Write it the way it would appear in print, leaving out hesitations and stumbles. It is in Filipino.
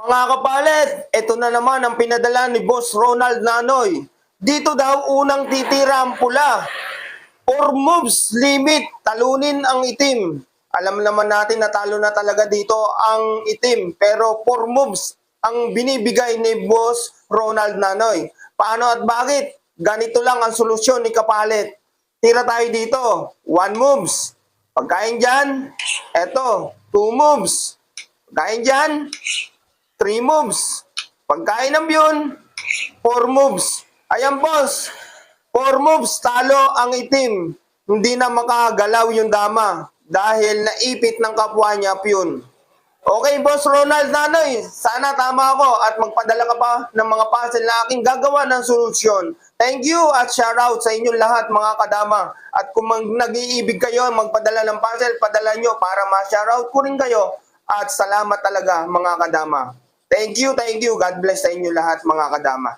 Mga kapalit, ito na naman ang pinadala ni Boss Ronald Nanoy. Dito daw unang titira ang pula. 4 moves limit, talunin ang itim. Alam naman natin na talo na talaga dito ang itim, pero 4 moves ang binibigay ni Boss Ronald Nanoy. Paano at bakit? Ganito lang ang solusyon ni kapalit. Tira tayo dito, 1 moves. Pagkain dyan, eto, 2 moves. Pagkain dyan, 3 moves. Pagkain ng yun, 4 moves. Ayan boss, 4 moves, talo ang itim. Hindi na makagalaw yung dama dahil naipit ng kapwa niya yun. Okay, Boss Ronald Nanoy, sana tama ako at magpadala ka pa ng mga puzzle na aking gagawa ng solusyon. Thank you at shoutout sa inyong lahat mga kadama. At kung nag-iibig kayo magpadala ng puzzle, padala nyo para ma-shoutout ko rin kayo. At salamat talaga mga kadama. Thank you. God bless sa inyo lahat mga kadama.